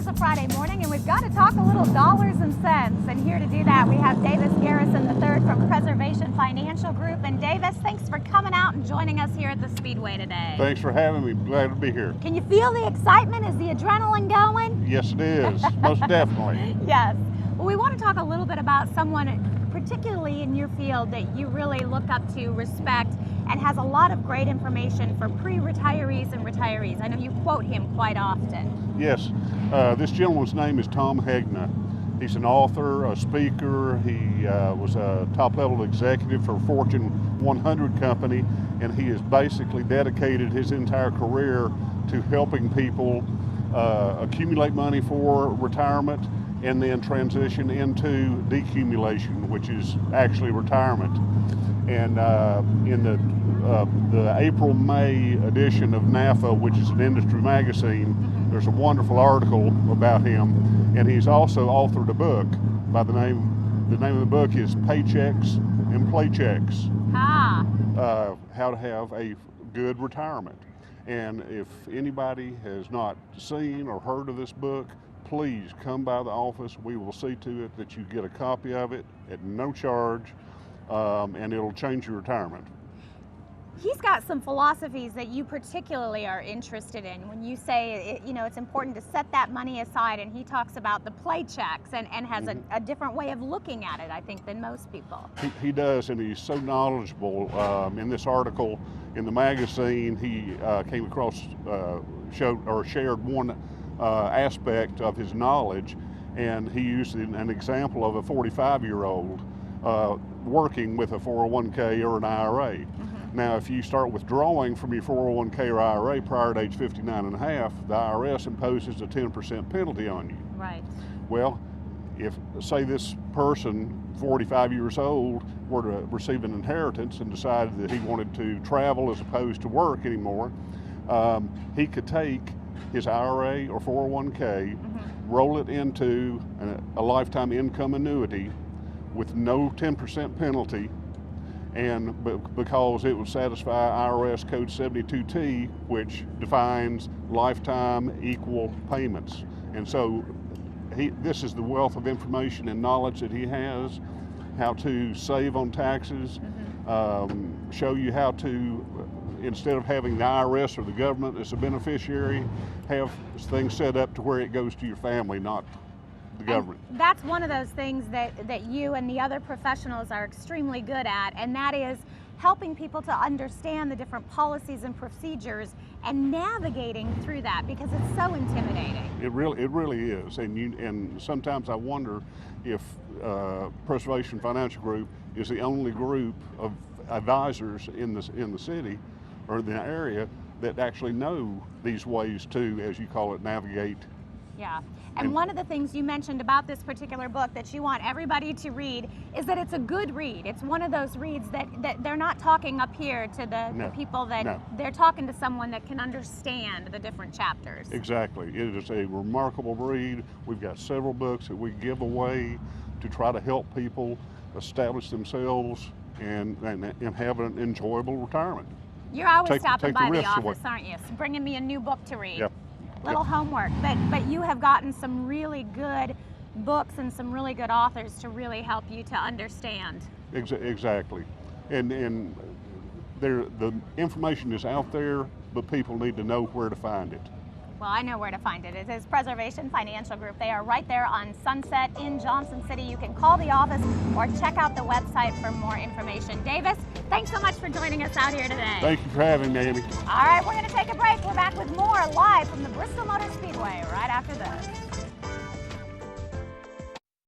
a Friday morning, and we've got to talk a little dollars and cents. And here to do that, we have Davis Garrison III from Preservation Financial Group. And Davis, thanks for coming out and joining us here at the Speedway today. Thanks for having me. Glad to be here. Can you feel the excitement? Is the adrenaline going? Yes, it is. Most definitely. Yes. Well, we want to talk a little bit about someone, particularly in your field, that you really look up to, respect, and has a lot of great information for pre-retirees and retirees. I know you quote him quite often. Yes. This gentleman's name is Tom Hegna. He's an author, a speaker. He was a top-level executive for a Fortune 100 company, and he has basically dedicated his entire career to helping people accumulate money for retirement and then transition into decumulation, which is actually retirement. And in the April-May edition of NAFA, which is an industry magazine, there's a wonderful article about him, and he's also authored a book by the name of the book is Paychecks and Playchecks. How to have a good retirement. And if anybody has not seen or heard of this book, please come by the office. We will see to it that you get a copy of it at no charge, and it'll change your retirement. He's got some philosophies that you particularly are interested in. When you say, it's important to set that money aside, and he talks about the play checks and has a different way of looking at it, I think, than most people. He does, and he's so knowledgeable. In this article in the magazine, he came across, shared one aspect of his knowledge, and he used an example of a 45-year-old working with a 401k or an IRA. Now, if you start withdrawing from your 401k or IRA prior to age 59 and a half, the IRS imposes a 10% penalty on you. Right. Well, if, say, this person, 45 years old, were to receive an inheritance and decided that he wanted to travel as opposed to work anymore, he could take his IRA or 401k, roll it into a lifetime income annuity with no 10% penalty, and because it would satisfy IRS Code 72T, which defines lifetime equal payments. And so this is the wealth of information and knowledge that he has, how to save on taxes, show you how to, instead of having the IRS or the government as a beneficiary, have things set up to where it goes to your family, not the government. And that's one of those things that you and the other professionals are extremely good at, and that is helping people to understand the different policies and procedures and navigating through that, because it's so intimidating. It really is, and sometimes I wonder if Preservation Financial Group is the only group of advisors in the city or the area that actually know these ways to, as you call it, navigate. Yeah, and one of the things you mentioned about this particular book that you want everybody to read is that it's a good read. It's one of those reads that they're not talking up here to the people that they're talking to someone that can understand the different chapters. Exactly. It is a remarkable read. We've got several books that we give away to try to help people establish themselves and have an enjoyable retirement. You're always stopping by the office, aren't you? Bringing me a new book to read. Yep. Little homework, but you have gotten some really good books and some really good authors to really help you to understand. Exactly, and the information is out there, but people need to know where to find it. Well, I know where to find it. It is Preservation Financial Group. They are right there on Sunset in Johnson City. You can call the office or check out the website for more information. Davis, thanks so much for joining us out here today. Thank you for having me, Amy. All right, we're going to take a break. We're back with more live from the Bristol Motor Speedway right after this.